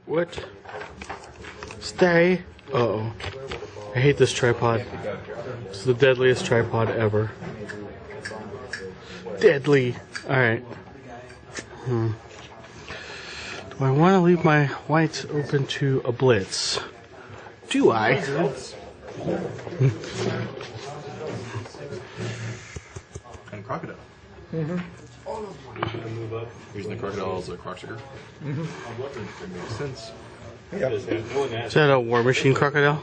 What? Stay. Uh-oh. I hate this tripod. It's the deadliest tripod ever. Deadly. Alright. Do I want to leave my whites open to a blitz? Do I? And crocodile. Mm-hmm. Using the crocodile as a crotch sugar. Mm-hmm. Makes sense. Yep. Is that a War Machine crocodile?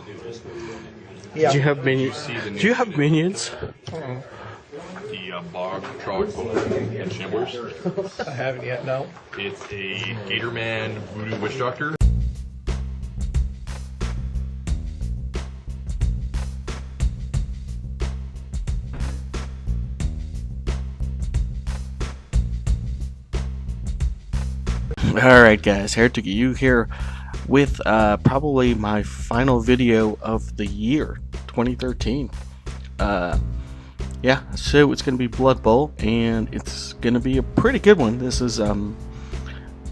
Yeah. Do you have minions? Do you have minions? The bog trog and shamblers. I haven't yet, no. It's a Gatorman voodoo witch doctor. Alright guys, Heretic you here with probably my final video of the year 2013. Yeah, so it's going to be Blood Bowl, and it's going to be a pretty good one. This is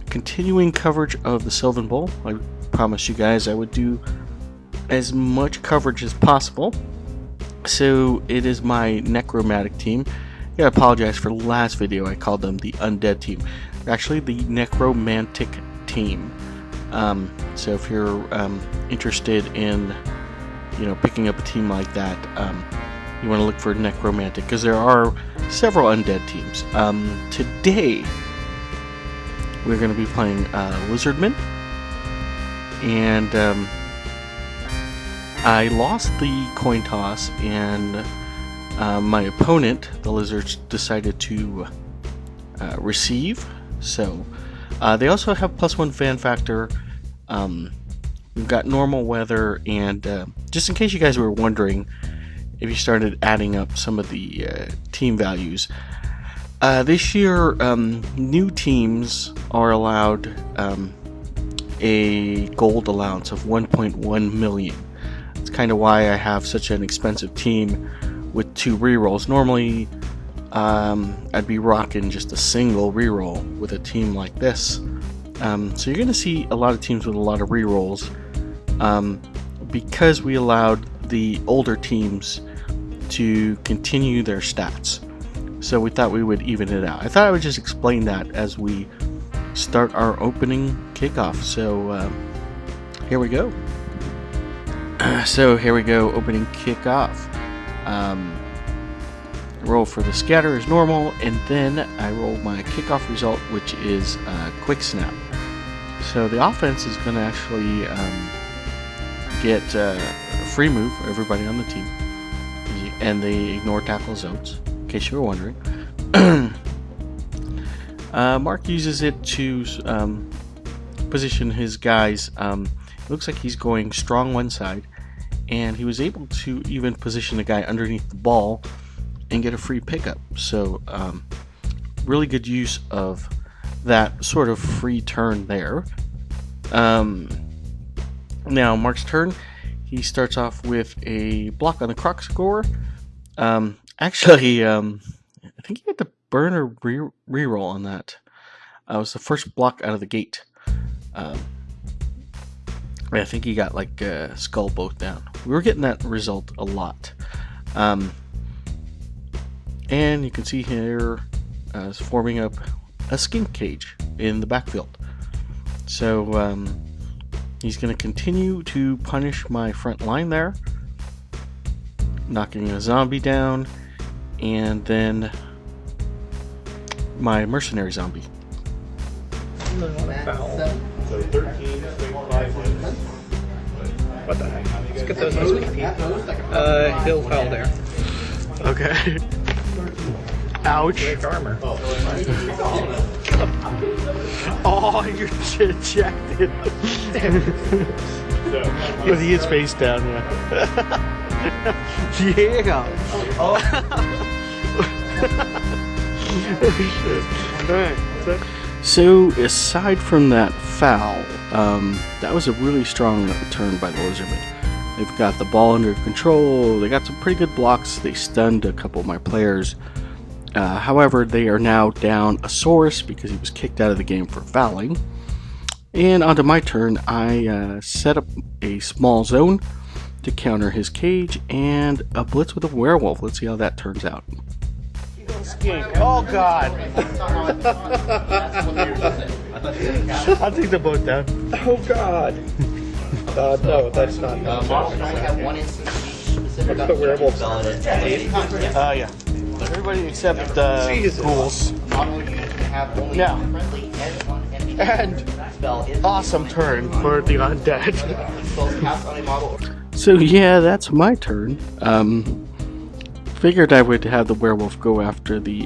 continuing coverage of the Sylvan Bowl. I promised you guys I would do as much coverage as possible. So it is my Necromantic team. I gotta apologize for the last video. I called them the Undead team. Actually, the Necromantic team. So if you're interested in, picking up a team like that, you want to look for Necromantic, because there are several undead teams. Today, we're going to be playing Lizardmen, and I lost the coin toss, and my opponent, the Lizards, decided to receive. So they also have +1 fan factor. We've got normal weather, and just in case you guys were wondering, if you started adding up some of the team values, this year new teams are allowed a gold allowance of 1.1 million. That's kind of why I have such an expensive team with 2 rerolls. Normally I'd be rocking just a single reroll with a team like this. So you're going to see a lot of teams with a lot of rerolls because we allowed the older teams to continue their stats. So we thought we would even it out. I thought I would just explain that as we start our opening kickoff. So here we go. Opening kickoff. Roll for the scatter as normal, and then I roll my kickoff result, which is quick snap. So the offense is going to actually get a free move for everybody on the team, and they ignore tackle zones, in case you were wondering. Mark uses it to position his guys. It looks like he's going strong one side, and he was able to even position a guy underneath the ball and get a free pickup. So really good use of that sort of free turn there. Now Mark's turn. He starts off with a block on the croc score. Actually, I think he had to burn a reroll on that. It was the first block out of the gate. I think he got like skull both down. We were getting that result a lot. And you can see here is forming up a skink cage in the backfield. So he's going to continue to punish my front line there, knocking a zombie down, and then my mercenary zombie. So 13, 5 wins. What the heck? Let's get those HP. He'll foul there. Okay. Ouch. Break armor. Oh, you're ejected. Because he is face down, yeah. Yeah. Oh. Alright. So, aside from that foul, that was a really strong turn by the Lizardmen. They've got the ball under control. They got some pretty good blocks. They stunned a couple of my players. However, they are now down a Saurus because he was kicked out of the game for fouling. And onto my turn, I set up a small zone to counter his cage and a blitz with a werewolf. Let's see how that turns out. Skink. Oh god. I'll take the boat down. Oh god. No, that's not. The werewolves. Yeah. Everybody except ghouls. Yeah. And awesome turn for the undead. So yeah, that's my turn. Figured I would have the werewolf go after the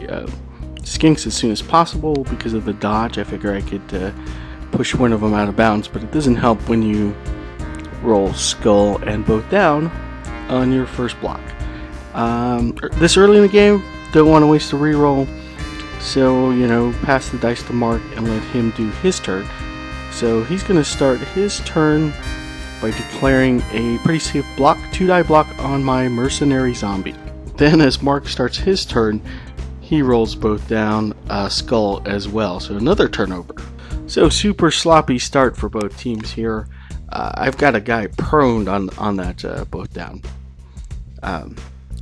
skinks as soon as possible because of the dodge. I figure I could push one of them out of bounds, but it doesn't help when you roll skull and both down on your first block. This early in the game, don't want to waste a reroll, so pass the dice to Mark and let him do his turn. So he's going to start his turn by declaring a pretty safe block, 2-die block on my mercenary zombie. Then as Mark starts his turn, he rolls both down skull as well, so another turnover. So super sloppy start for both teams here. I've got a guy prone on that both down. So I'm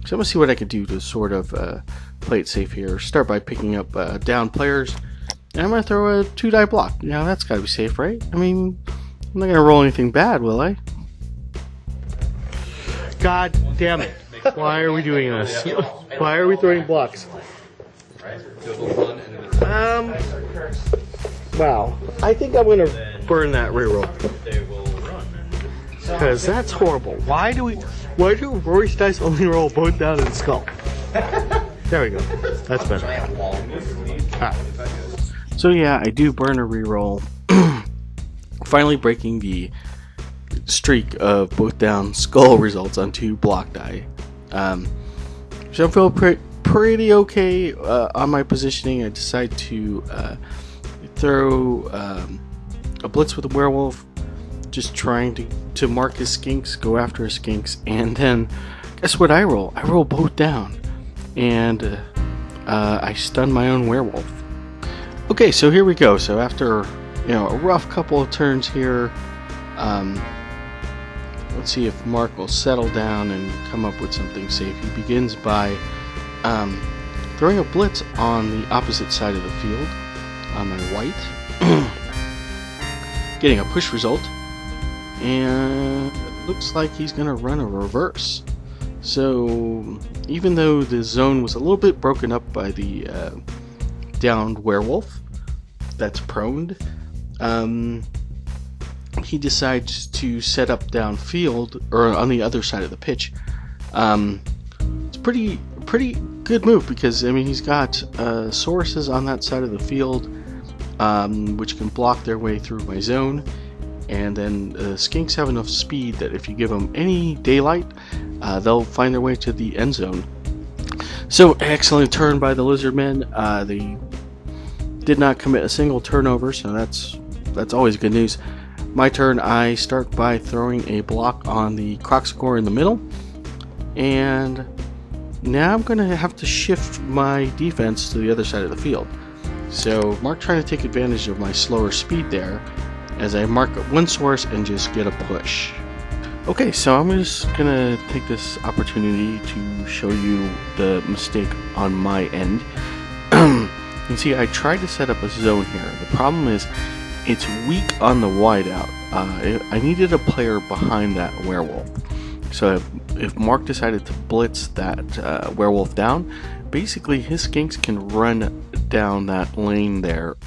going to see what I can do to sort of play it safe here. Start by picking up down players, and I'm going to throw a 2-die block. Now that's got to be safe, right? I mean, I'm not going to roll anything bad, will I? God damn it. Why are we doing this? Why are we throwing blocks? Wow. I think I'm gonna burn that reroll. Because that's horrible. Why do Rory's dice only roll both down and skull? There we go. That's better. Alright. So yeah, I do burn a reroll. Finally breaking the streak of both down skull results on 2 block die. So I feel pretty okay on my positioning. I decide to throw a blitz with a werewolf, just trying to mark his skinks, go after his skinks, and then guess what I roll? I roll both down, and I stun my own werewolf. Okay, so here we go. So after a rough couple of turns here, let's see if Mark will settle down and come up with something safe. He begins by throwing a blitz on the opposite side of the field on my white, getting a push result, and it looks like he's going to run a reverse. So even though the zone was a little bit broken up by the downed werewolf that's proned, he decides to set up downfield, or on the other side of the pitch. It's pretty good move because he's got sources on that side of the field, which can block their way through my zone, and then skinks have enough speed that if you give them any daylight, they'll find their way to the end zone. So excellent turn by the Lizardmen. They did not commit a single turnover, so that's always good news. My turn, I start by throwing a block on the Croxagore in the middle, and now I'm going to have to shift my defense to the other side of the field. So Mark trying to take advantage of my slower speed there as I mark up one source and just get a push. Okay, so I'm just going to take this opportunity to show you the mistake on my end. You can see I tried to set up a zone here. The problem is it's weak on the wideout. I needed a player behind that werewolf. So if Mark decided to blitz that werewolf down, basically his skinks can run down that lane there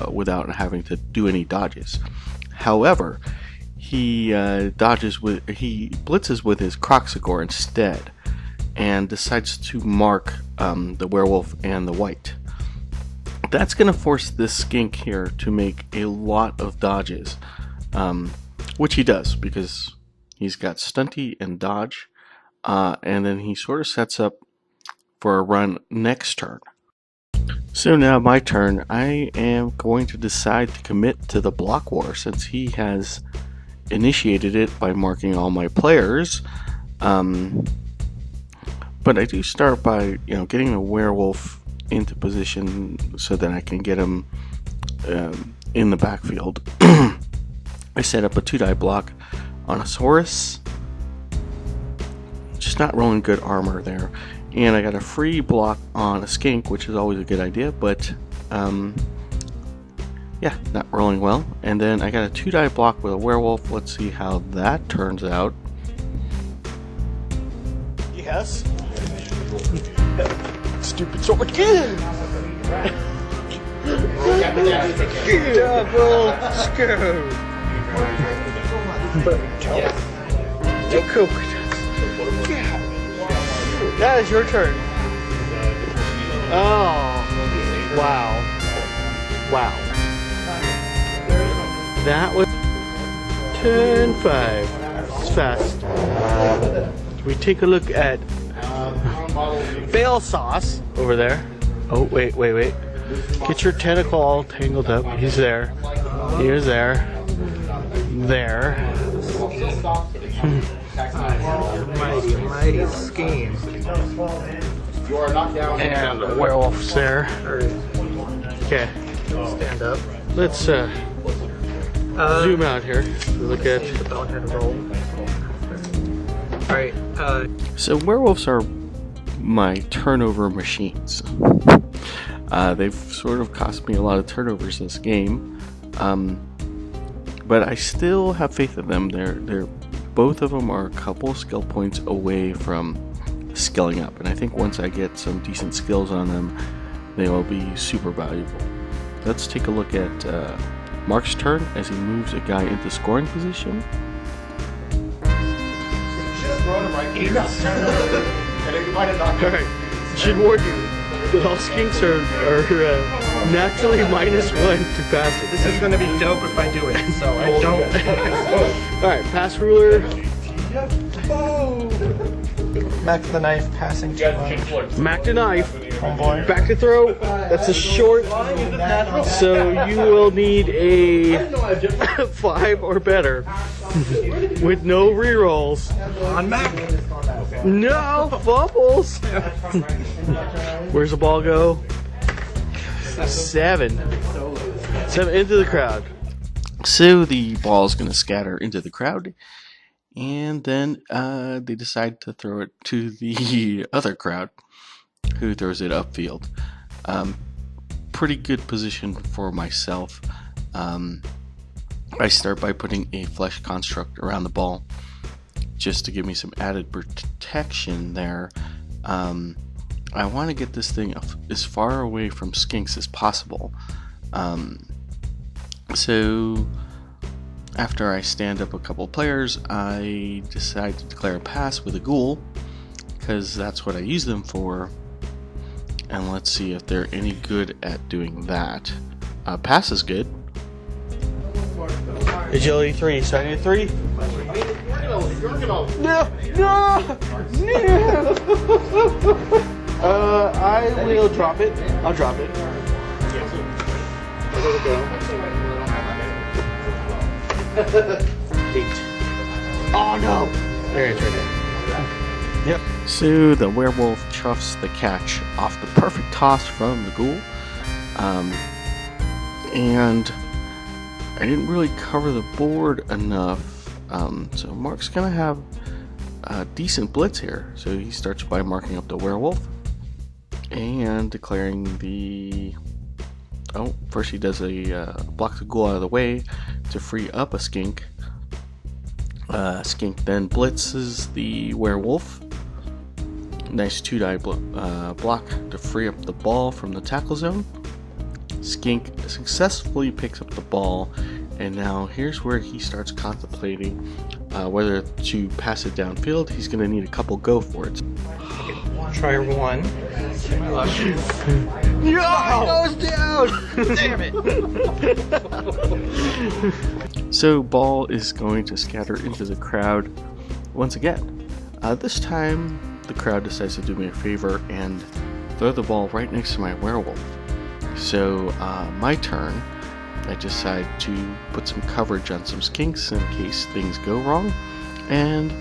without having to do any dodges. However, he blitzes with his Croxagore instead, and decides to mark the werewolf and the white. That's going to force this skink here to make a lot of dodges, which he does because he's got stunty and dodge, and then he sort of sets up for a run next turn. So now my turn, I am going to decide to commit to the block war since he has initiated it by marking all my players. But I do start by getting the werewolf into position so that I can get him in the backfield. I set up a 2-die block on a Saurus. Just not rolling good armor there. And I got a free block on a skink, which is always a good idea, but yeah, not rolling well. And then I got a 2-die block with a werewolf. Let's see how that turns out. Yes. Stupid sword. Get double scoop. That is your turn. Oh, wow. Wow. That was turn 5. It's fast. We take a look at Fail Sauce over there. Oh, wait. Get your tentacle all tangled up. He's there. He's there. There. Mighty scheme. And the werewolf's there. Okay. Stand up. Let's zoom out here. Look at. Alright. So werewolves are my turnover machines. They've sort of cost me a lot of turnovers this game, but I still have faith in them. They're both of them are a couple skill points away from skilling up, and I think once I get some decent skills on them, they will be super valuable. Let's take a look at Mark's turn as he moves a guy into scoring position. Alright, should warn you that all skinks are naturally -1 to pass it. This is going to be dope if I do it, so I don't. Alright, pass ruler. Mac the knife, passing to Mac the knife. homeboy. Back to throw. That's a short. So you will need a 5 or better with no rerolls. On Mac. No fumbles. Where's the ball go? 7 into the crowd. So the ball is going to scatter into the crowd, and then they decide to throw it to the other crowd, who throws it upfield. Pretty good position for myself. I start by putting a flesh construct around the ball, just to give me some added protection there. I want to get this thing as far away from skinks as possible. So after I stand up a couple players, I decide to declare a pass with a ghoul, because that's what I use them for. And let's see if they're any good at doing that. Pass is good. Agility 3, starting at 3. No! I will drop it. I'll drop it. Let it go. 8. Oh no! There it's right there. Yep. So the werewolf chuffs the catch off the perfect toss from the ghoul. And I didn't really cover the board enough. So Mark's gonna have a decent blitz here. So he starts by marking up the werewolf and declaring the... Oh, first he does a block the ghoul out of the way to free up a skink. Skink then blitzes the werewolf. Nice 2-die block to free up the ball from the tackle zone. Skink successfully picks up the ball, and now here's where he starts contemplating whether to pass it downfield. He's going to need a couple go for it. Try 1. No! It goes down! Damn it! So ball is going to scatter into the crowd once again. This time the crowd decides to do me a favor and throw the ball right next to my werewolf. So my turn, I decide to put some coverage on some skinks in case things go wrong, and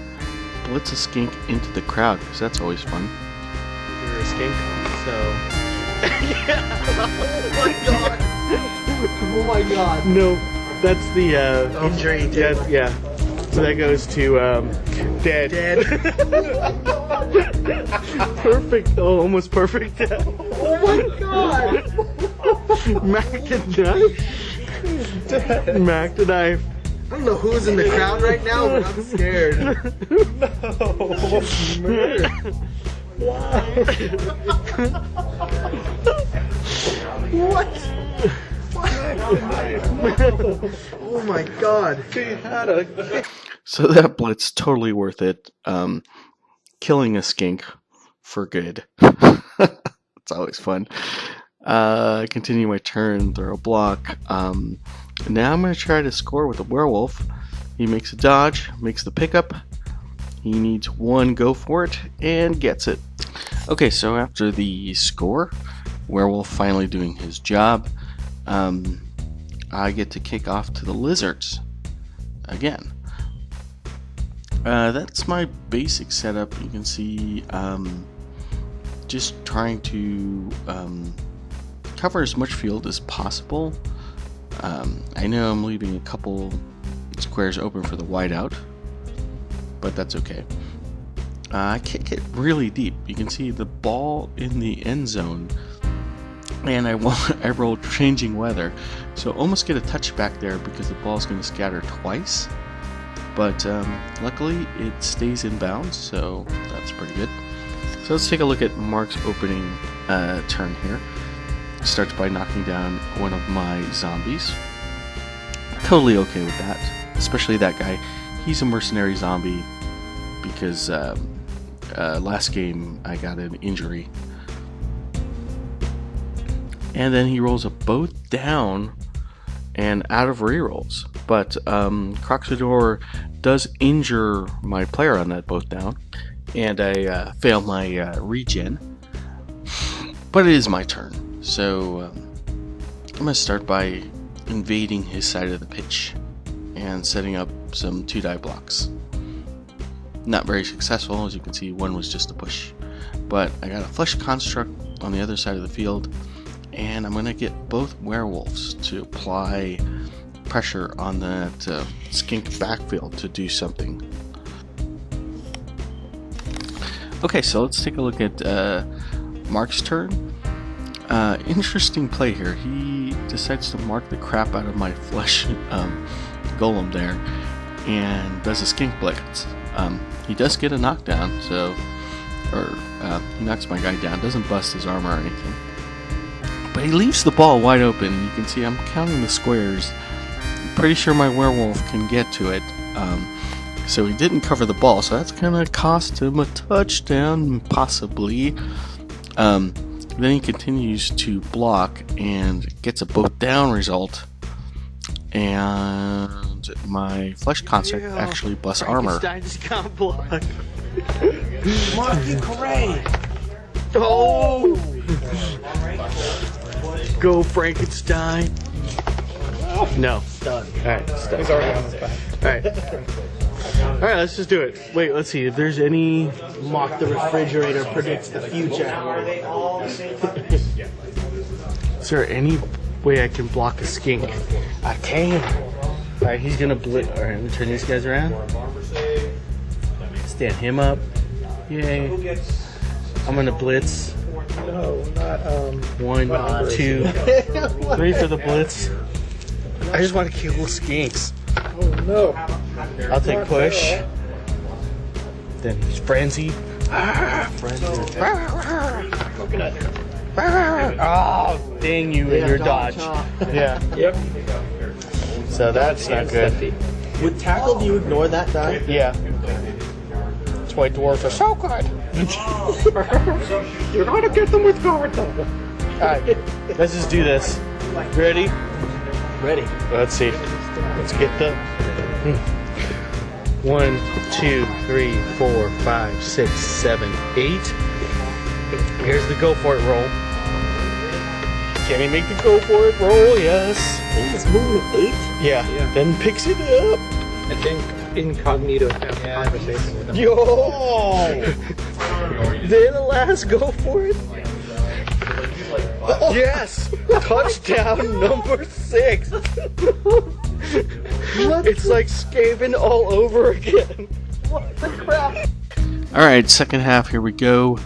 blitz a skink into the crowd, because that's always fun. You're a skink, so... Oh my god! Oh my god! No. That's the Injury. yeah. So that goes to dead. Perfect. Oh, almost perfect. Oh my god! Mac the knife. Mac the knife. I don't know who's in the crowd right now, but I'm scared. What? Oh my god. So that blitz, totally worth it. Killing a skink for good. It's always fun. Continue my turn, throw a block. Now I'm going to try to score with a werewolf. He makes a dodge, makes the pickup. He needs one go for it, and gets it. Okay, so after the score, werewolf finally doing his job, I get to kick off to the lizards again. That's my basic setup. You can see just trying to cover as much field as possible. I know I'm leaving a couple squares open for the whiteout, but that's okay. I kick it really deep. You can see the ball in the end zone, and I rolled changing weather, so almost get a touchback there because the ball's going to scatter twice. But luckily it stays in bounds, so that's pretty good. So let's take a look at Mark's opening turn here. Starts by knocking down one of my zombies. Totally okay with that, especially that guy. He's a mercenary zombie because last game I got an injury. And then he rolls a both down and out of rerolls. But Croxador does injure my player on that both down, and I fail my regen. But it is my turn, so I'm going to start by invading his side of the pitch and setting up some 2-die blocks. Not very successful, as you can see. One was just a push, but I got a flesh construct on the other side of the field, and I'm going to get both werewolves to apply pressure on that skink backfield to do something. Okay, so let's take a look at Mark's turn. Interesting play here. He decides to mark the crap out of my flesh golem there and does a skink blitz. He does get a knockdown, so he knocks my guy down, doesn't bust his armor or anything, but he leaves the ball wide open. You can see I'm counting the squares. I'm pretty sure my werewolf can get to it, so he didn't cover the ball, so that's gonna cost him a touchdown, possibly. Then he continues to block and gets a both down result, and my flesh construct actually busts armor. Frankenstein just got blocked. Marky Corray! Oh! Go Frankenstein! No. Done. Alright, stop. He's already on his back. Alright, let's just do it. Wait, let's see if there's any. Mock the refrigerator predicts the future. Is there any way I can block a skink? I can. Alright, he's gonna blitz. Alright, let me turn these guys around. Stand him up. Yay. I'm gonna blitz. No, not 1, 2, 3 for the blitz. I just want to kill skinks. Oh no. I'll take push. Then he's frenzied. Frenzied. Oh, dang you and your dodge. Yeah. Yep. So that's not good. With tackle, do you ignore that die? Yeah. That's why dwarves are so good. You're gonna get them with guard though. Alright, let's just do this. Ready? Ready. Let's see. Let's get the 1, 2, 3, 4, 5, 6, 7, 8. Here's the go for it roll. Can he make the go for it roll? Yes. He's moving 8? Yeah. Then picks it up. I think Incognito had a conversation with him. Yo! Then the last go for it. Yes! Touchdown number 6! It's like Skaven all over again. What the crap? Alright, second half, here we go.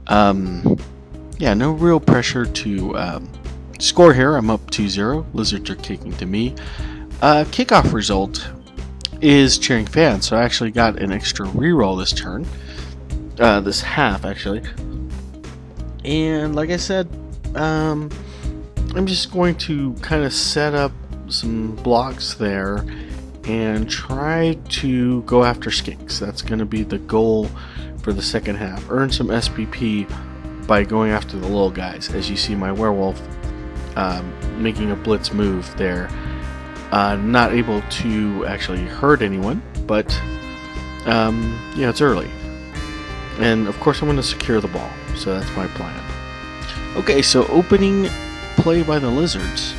Yeah, no real pressure to score here. I'm up 2-0. Lizards are kicking to me. Kickoff result is cheering fans, so I actually got an extra reroll this turn. This half, actually. And like I said, I'm just going to kind of set up some blocks there and try to go after skinks. That's going to be the goal for the second half. Earn some SPP by going after the little guys. As you see my werewolf making a blitz move there. Not able to actually hurt anyone, but yeah, it's early. And of course I'm going to secure the ball, so that's my plan. Okay, so opening play by the Lizards.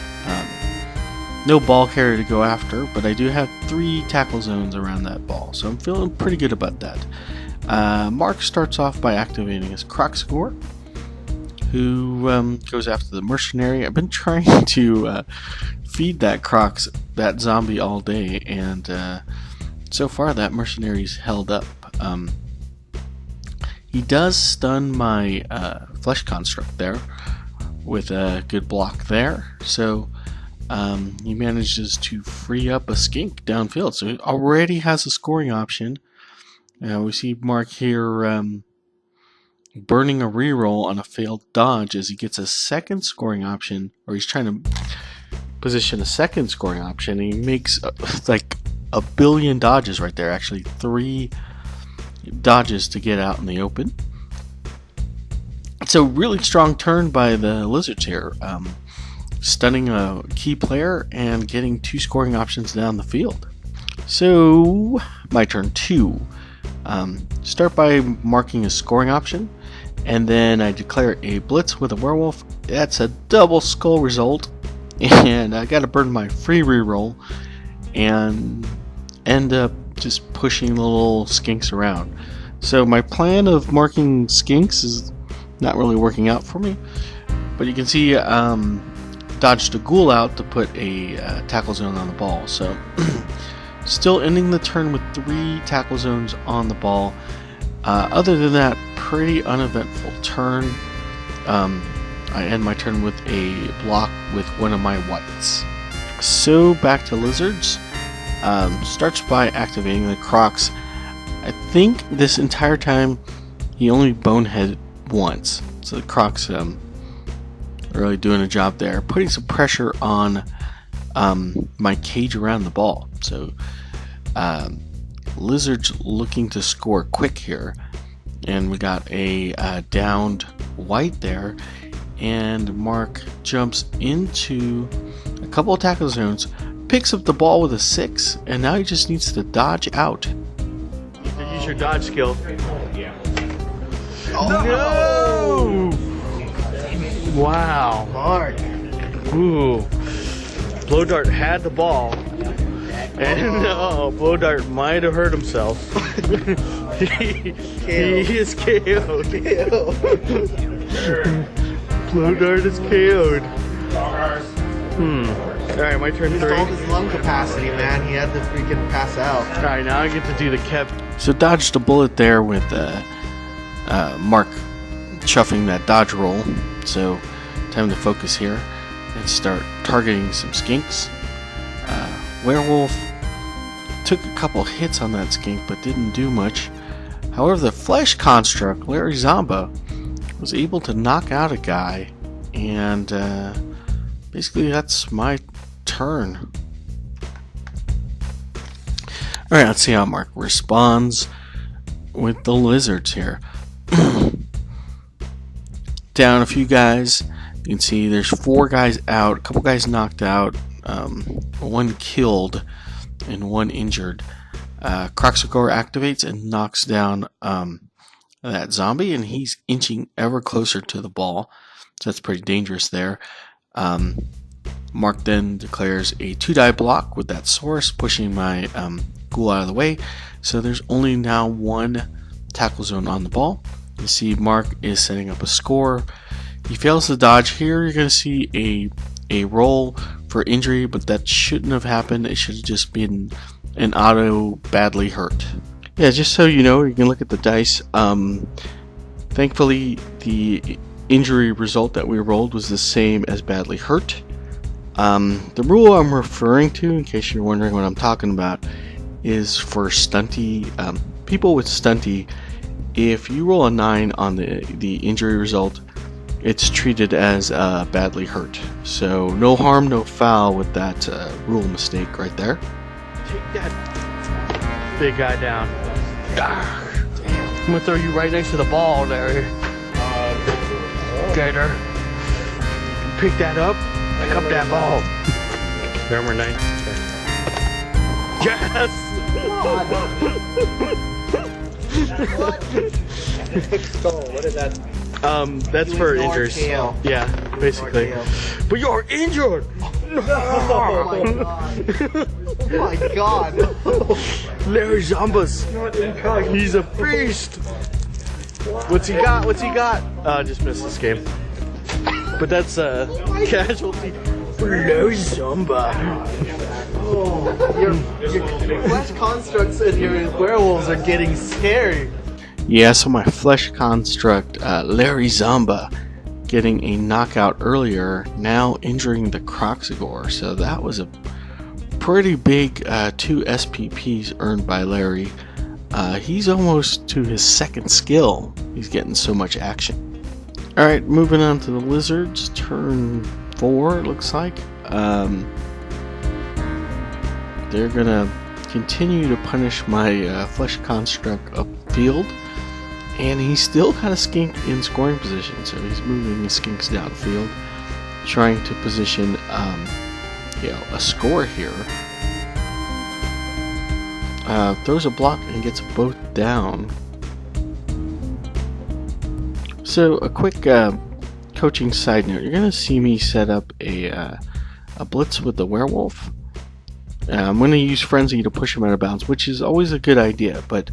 No ball carrier to go after, but I do have 3 tackle zones around that ball, so I'm feeling pretty good about that. Mark starts off by activating his Crocscore, who goes after the mercenary. I've been trying to feed that zombie all day, and so far that mercenary's held up. He does stun my flesh construct there with a good block there, so he manages to free up a skink downfield, so he already has a scoring option. We see Mark here burning a reroll on a failed dodge as he gets a second scoring option, or he's trying to position a second scoring option, and he makes like a billion dodges right there. Actually 3 dodges to get out in the open. So really strong turn by the Lizards here, stunning a key player and getting 2 scoring options down the field. So my turn 2. Start by marking a scoring option, and then I declare a blitz with a werewolf. That's a double skull result, and I gotta burn my free reroll and end up just pushing the little skinks around. So my plan of marking skinks is not really working out for me, but you can see dodged a ghoul out to put a tackle zone on the ball. So still ending the turn with 3 tackle zones on the ball. Other than that, pretty uneventful turn. I end my turn with a block with one of my whites. So back to Lizards. Starts by activating the Crocs. I think this entire time he only boneheaded once. So the Crocs are really doing a job there, putting some pressure on my cage around the ball. So Lizards looking to score quick here, and we got a downed white there, and Mark jumps into a couple of tackle zones, picks up the ball with a 6, and now he just needs to dodge out. Use your dodge skill. Oh, No! Wow. Mark. Ooh. Blow Dart had the ball. And Blow Dart might have hurt himself. he is KO'd. Blow Dart is KO'd. Alright, my turn 3. All his lung capacity, man. He had to freaking pass out. Alright, now I get to do the kept. So dodged a bullet there with Mark chuffing that dodge roll. So time to focus here and start targeting some skinks. Werewolf took a couple hits on that skink but didn't do much. However, the flesh construct, Larry Zomba, was able to knock out a guy, and basically that's my turn. Alright, let's see how Mark responds with the Lizards here. Down a few guys. You can see there's 4 guys out, a couple guys knocked out, 1 killed, and 1 injured. Crocscore activates and knocks down that zombie, and he's inching ever closer to the ball, so that's pretty dangerous there. Mark then declares a 2-die block with that source, pushing my ghoul out of the way, so there's only now 1 tackle zone on the ball. You see Mark is setting up a score. He fails to dodge here. You're going to see a roll for injury, but that shouldn't have happened. It should have just been an auto badly hurt. Yeah, just so you know, you can look at the dice. Thankfully, the injury result that we rolled was the same as badly hurt. The rule I'm referring to, in case you're wondering what I'm talking about, is for stunty people with stunty. If you roll a 9 on the injury result, it's treated as badly hurt. So no harm, no foul with that rule mistake right there. Take that big guy down. I'm gonna throw you right next to the ball there. Gator. Pick that up. Pick up that ball. Number 9. Yes! What is that? That's for injuries. tail. Yeah, basically. But you're injured! Oh my god. Larry Zambas. He's a beast. What's he got? What's he got? Just missed this game. But that's a casualty for Larry Zamba. Your flesh constructs and your werewolves are getting scary. Yeah, so my flesh construct, Larry Zamba, getting a knockout earlier, now injuring the Croxagore. So that was a pretty big 2 SPPs earned by Larry. He's almost to his second skill. He's getting so much action. Alright, moving on to the Lizards. Turn 4, it looks like. They're gonna continue to punish my flesh construct upfield. And he's still got a skink in scoring position, so he's moving the skinks downfield, trying to position a score here. Throws a block and gets both down. So a quick coaching side note: you're gonna see me set up a blitz with the werewolf. I'm gonna use frenzy to push him out of bounds, which is always a good idea, but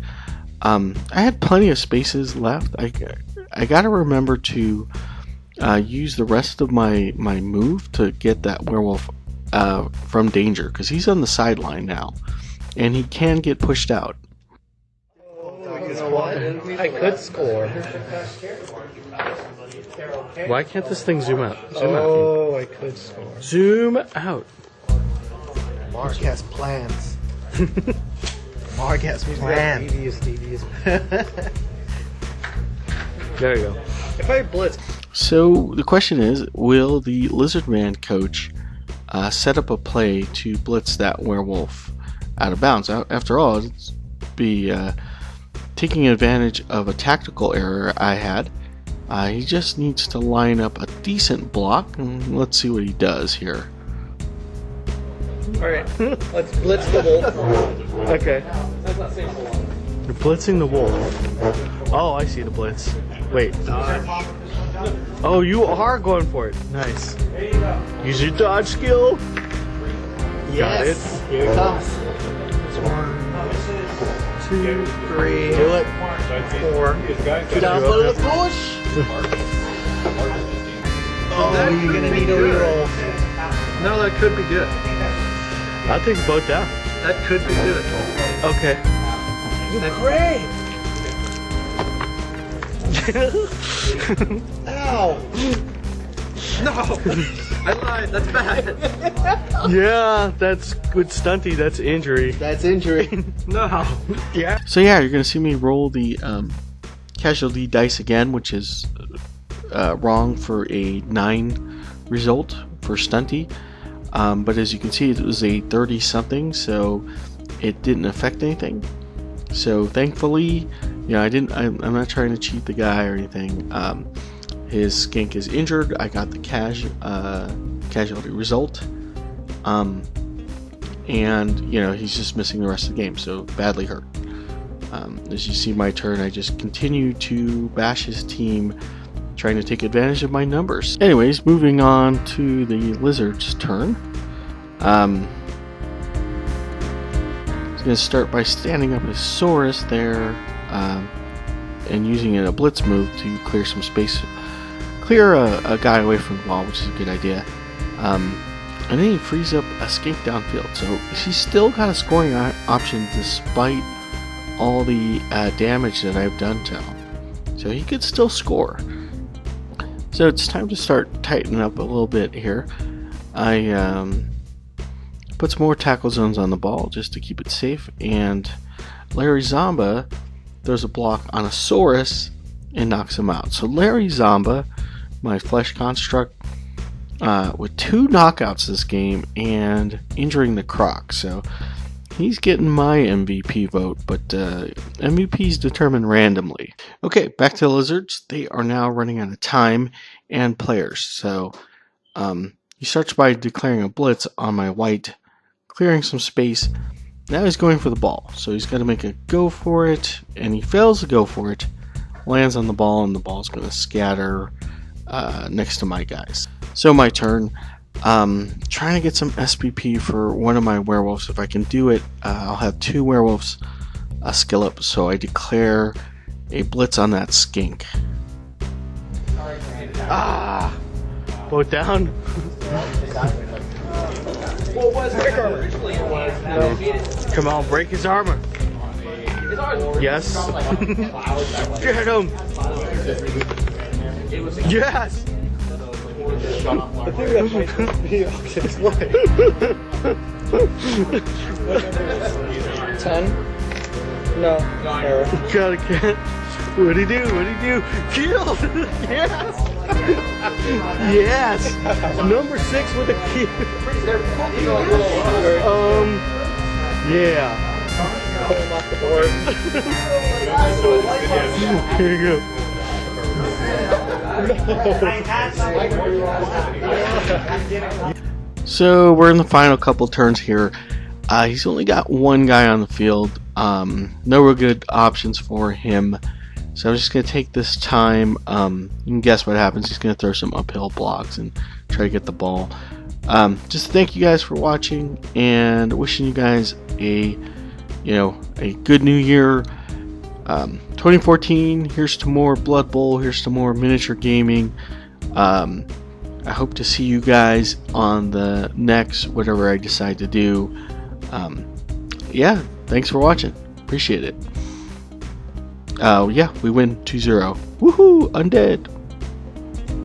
I had plenty of spaces left. I gotta remember to use the rest of my move to get that werewolf from danger, because he's on the sideline now, and he can get pushed out. I could score. Why can't this thing zoom out? Oh, I could score. Zoom out. Mark has plans. Mark has plans. Devious. There you go. If I blitz. So the question is, will the Lizardman coach set up a play to blitz that werewolf out of bounds? After all, it's be taking advantage of a tactical error I had. He just needs to line up a decent block, and let's see what he does here. Alright, let's blitz the wolf. Okay. You're blitzing the wolf. Oh, I see the blitz. Wait. Oh, you are going for it. Nice. Use your dodge skill. Yes. Here it comes. 1, 2, 3. Do it. 4. Down below the push. Oh, you're gonna need a reroll. No, that could be good. I'll take the boat down. That could be good. Okay. Great. Ow. No! I lied. That's bad. Yeah, that's good stunty. That's injury. That's injury. No. Yeah. So yeah, you're gonna see me roll the casualty dice again, which is wrong for a 9 result for stunty. But as you can see, it was a 30 something, so it didn't affect anything. So thankfully, I'm not trying to cheat the guy or anything. His skink is injured. I got the casualty result, and he's just missing the rest of the game. So badly hurt. As you see, my turn, I just continue to bash his team, trying to take advantage of my numbers. Anyways, moving on to the Lizard's turn. He's going to start by standing up his Saurus there, and using a blitz move to clear some space, clear a guy away from the wall, which is a good idea. And then he frees up a skink downfield. So he's still got a scoring option despite all the damage that I've done to him. So he could still score. So it's time to start tightening up a little bit here. I put some more tackle zones on the ball just to keep it safe. And Larry Zomba throws a block on a Saurus and knocks him out. So Larry Zomba, my flesh construct, with 2 knockouts this game and injuring the Croc. So he's getting my MVP vote, but MVP is determined randomly. Okay, back to the Lizards. They are now running out of time and players. So he starts by declaring a blitz on my white, clearing some space. Now he's going for the ball. So he's got to make a go for it, and he fails to go for it. Lands on the ball, and the ball's going to scatter next to my guys. So my turn. Trying to get some SPP for one of my werewolves. If I can do it, I'll have 2 werewolves skill up. So I declare a blitz on that skink. Both down. Come on, break his armor. Yes. Get him. Yes. I think that might be his life. 10? No. Error. Gotta get. What'd he do? What'd he do? Killed! Yes! Yes! Number 6 with a kill. Yeah. Put him off the board. Here you go. So we're in the final couple turns here. He's only got 1 guy on the field. No real good options for him. So I'm just going to take this time. You can guess what happens. He's going to throw some uphill blocks and try to get the ball. Just thank you guys for watching and wishing you guys a good new year. 2014, here's to more Blood Bowl, here's to more miniature gaming. I hope to see you guys on the next whatever I decide to do. Yeah, thanks for watching. Appreciate it. Yeah, we win 2-0. Woohoo! Undead!